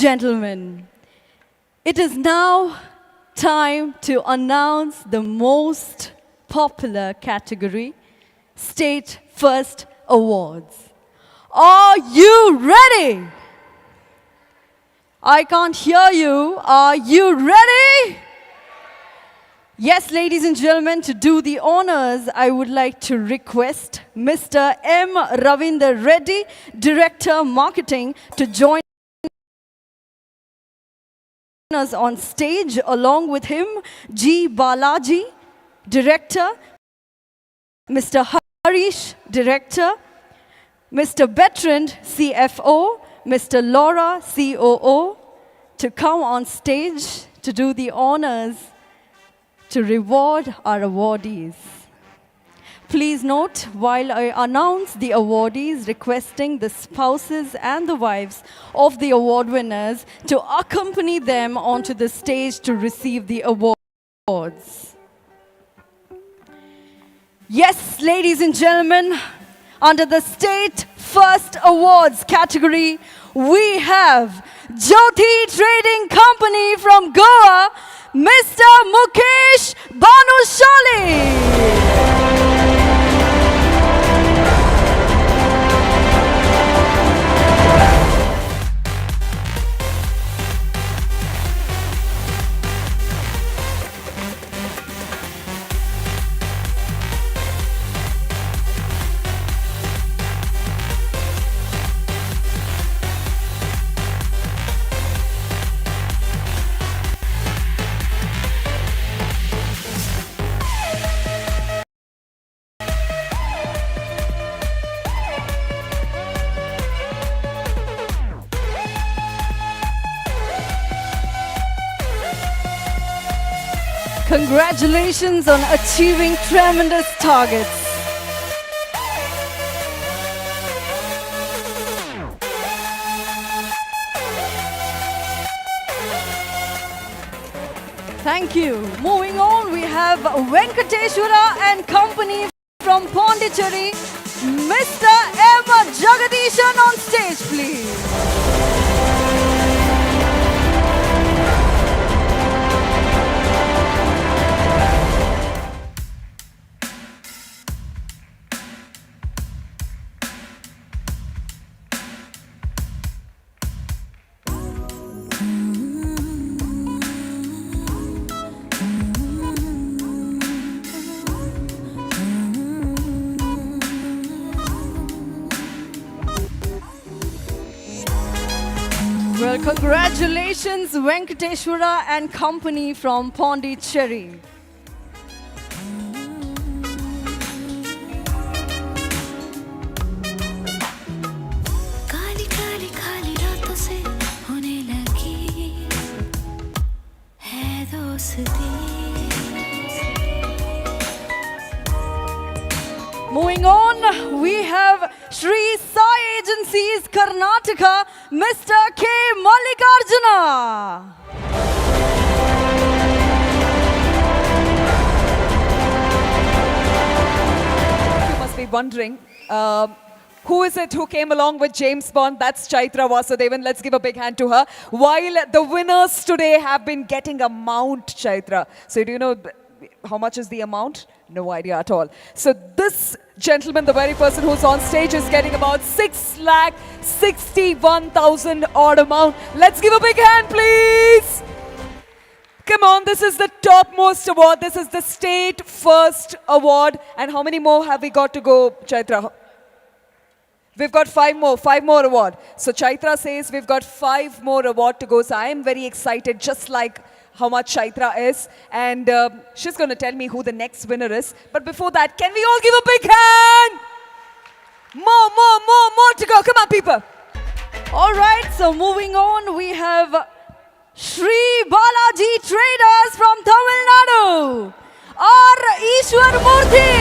gentlemen, it is now time to announce the most popular category, State First Awards. Are you ready? I can't hear you. Are you ready? Yes, ladies and gentlemen, to do the honors, I would like to request Mr. M. Ravinder Reddy, Director Marketing, to join us on stage. Along with him, G. Balaji, Director, Mr. Harish, Director, Mr. Bertrand, CFO, Mr. Laura, COO, to come on stage to do the honors to reward our awardees. Please note, while I announce the awardees, requesting the spouses and the wives of the award winners to accompany them onto the stage to receive the awards. Yes, ladies and gentlemen, under the State First Awards category, we have Jyoti Trading Company from Goa, Mr. Mukesh Bhanushali. Congratulations on achieving tremendous targets. Thank you. Moving on, we have Venkateshwara and Company from Pondicherry. Mr. M. Jagadishan on stage, please. Well, congratulations, Venkateshwara and Company from Pondicherry. Kali Kali Kali रातों से होने लगी है दोस्ती. Moving on, we have Shri Sai Agencies Karnataka, Mr. K. Mallikarjuna. You must be wondering, who is it who came along with James Bond? That's Chaitra Vasudevan. Let's give a big hand to her. While the winners today have been getting a mount, Chaitra. So do you know how much is the amount? No idea at all. So this gentleman, the very person who's on stage, is getting about 6,61,000 odd amount. Let's give a big hand, please. Come on, this is the topmost award. This is the State First Award. And how many more have we got to go, Chaitra? We've got five more award. So Chaitra says we've got 5 more award to go. So I am very excited, just like how much Chaitra is. And she's going to tell me who the next winner is. But before that, can we all give a big hand? More to go. Come on, people. All right, so moving on, we have Shri Balaji Traders from Tamil Nadu, R. Ishwar Murthy.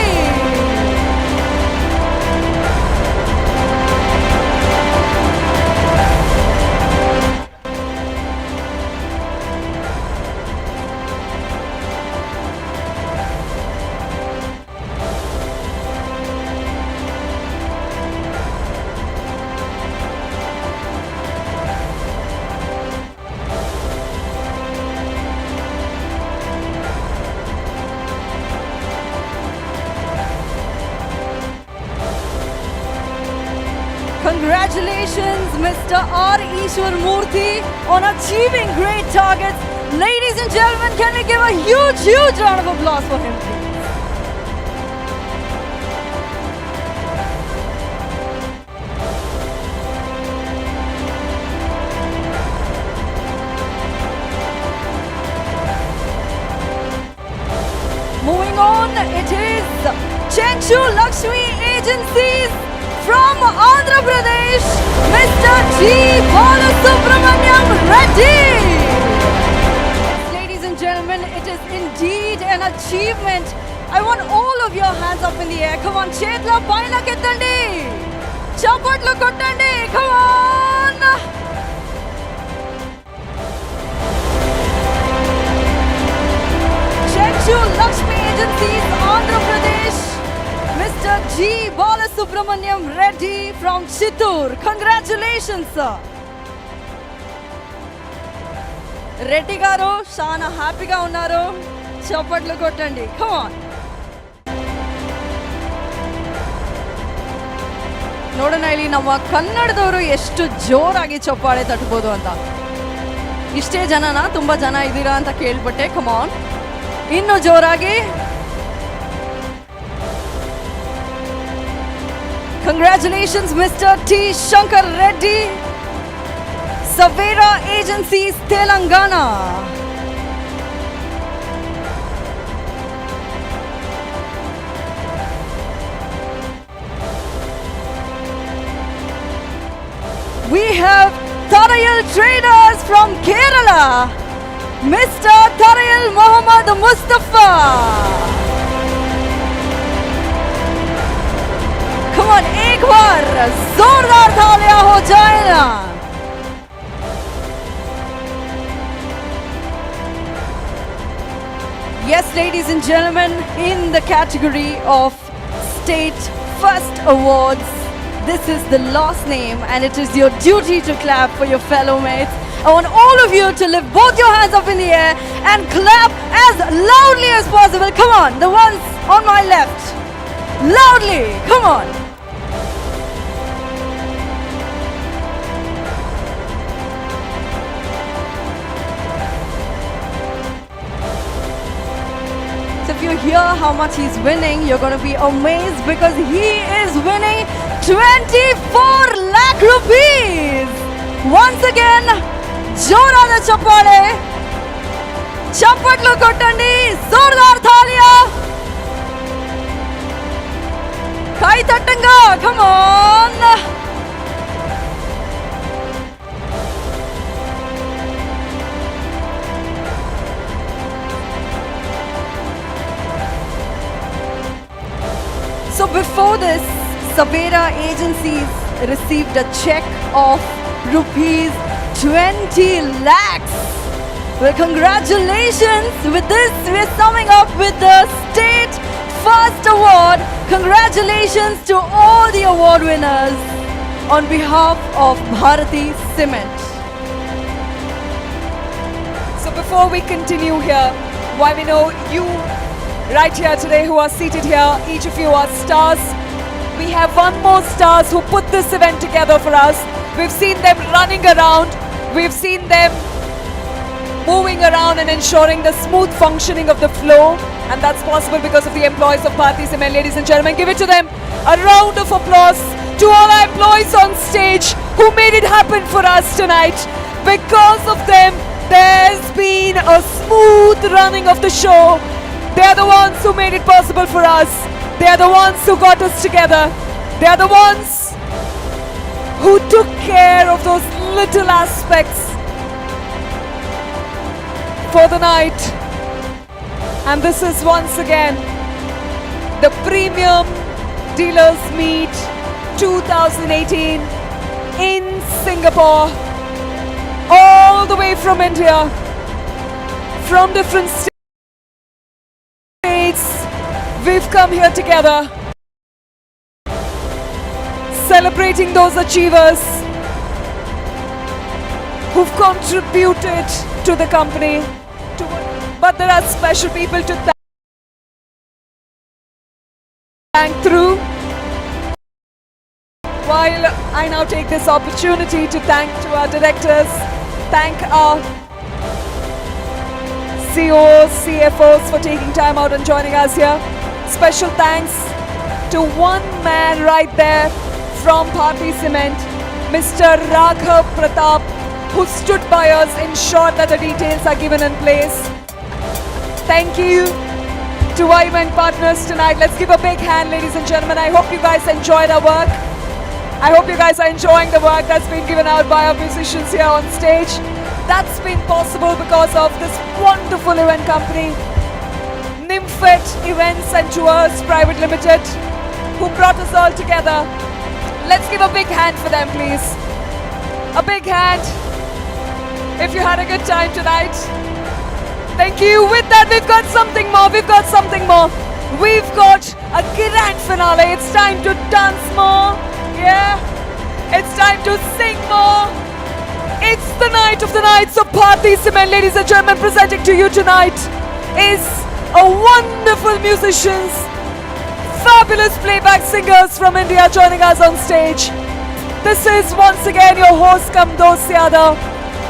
Congratulations, Mr. R. Ishwar Murthy, on achieving great targets. Ladies and gentlemen, can we give a huge, huge round of applause for him, please? Moving on, it is Chenchu Lakshmi Agencies from Andhra Pradesh, Mr. G. Balasubramaniam Reddy. Yes, ladies and gentlemen, it is indeed an achievement. I want all of your hands up in the air. Come on, Chetla Paina Kettandi. Chapatlu Kottandi. Come on. Chenchu Lakshmi Agencies, Andhra Pradesh, Mr. G. Balasubramaniam Reddy from Chittoor. Congratulations, sir. Reddy garu, Shana happyga unnaru. Chapatlu kottandi. Come on. ನೋಡೋಣ ಇಲ್ಲಿ ನಮ್ಮ ಕನ್ನಡದವರು ಎಷ್ಟು ಜೋರಾಗಿ ಚಪ್ಪಾಳೆ ತಟ್ಟಬಹುದು ಅಂತ. ಇಷ್ಟೇ ಜನನಾ ತುಂಬಾ ಜನ ಇದ್ದೀರಾ ಅಂತ ಕೇಳ್ಬಿಟ್ಟೆ. ಕಮ್ ಆನ್, ಇನ್ನು ಜೋರಾಗಿ. Congratulations, Mr. T. Shankar Reddy, Savera Agencies, Telangana. We have Tharayal Traders from Kerala, Mr. Tharayal Muhammad Mustafa. Come on, एक बार जोरदार तालियां हो जाए ना. Yes, ladies and gentlemen, in the category of State First Awards, this is the last name and it is your duty to clap for your fellow mates. I want all of you to lift both your hands up in the air and clap as loudly as possible. Come on, the ones on my left. Loudly, come on. So if you hear how much he's winning, you're going to be amazed because he is winning 24 lakh rupees. Once again, ಜೋರಾದ ಚಪ್ಪಾಳೆ, ಚಪ್ಪಟ್ಲು ಕೊಟ್ಟಂಡಿ, ಜೋರ್ದಾರ್ ಥಾಲಿಯಾ, ಕೈ ತಟ್ಟಂಗ, come on. So before this, Savera Agencies received a check of rupees 20 lakhs. Well, congratulations. With this, we're summing up with the State First Award. Congratulations to all the award winners on behalf of Bharati Cement. So before we continue here, why we know you right here today who are seated here, each of you are stars. We have one more stars who put this event together for us. We've seen them running around. We've seen them moving around and ensuring the smooth functioning of the flow. And that's possible because of the employees of Bharati Cement. Ladies and gentlemen, give it to them. A round of applause to all our employees on stage who made it happen for us tonight. Because of them, there's been a smooth running of the show. They are the ones who made it possible for us. They are the ones who got us together. They are the ones who took care of those little aspects for the night. And this is once again the Premium Dealers Meet 2018 in Singapore. All the way from India, from different states, we've come here together, celebrating those achievers who've contributed to the company. But there are special people to thank through. while I now take this opportunity to thank to our directors, thank our CEOs, CFOs for taking time out and joining us here. Special thanks to one man right there from Bharti Cement, Mr. Raghav Pratap, who stood by us, ensured that the details are given in place. Thank you to our event partners tonight. Let's give a big hand, ladies and gentlemen. I hope you guys enjoyed our work. I hope you guys are enjoying the work that's been given out by our musicians here on stage. That's been possible because of this wonderful event company, Nymphet Events and Tours Private Limited, who brought us all together. Let's give a big hand for them, please. A big hand if you had a good time tonight. Thank you. With that, we've got something more. We've got something more. We've got a grand finale. It's time to dance more. Yeah. It's time to sing more. It's the night of the nights of Bharti Cement, ladies and gentlemen. Presenting to you tonight is a wonderful musicians, fabulous playback singers from India joining us on stage. This is once again your host cum dost Yada,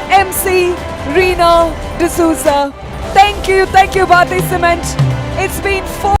MC Reena D'Souza. Thank you Bharti Cement. It's been 4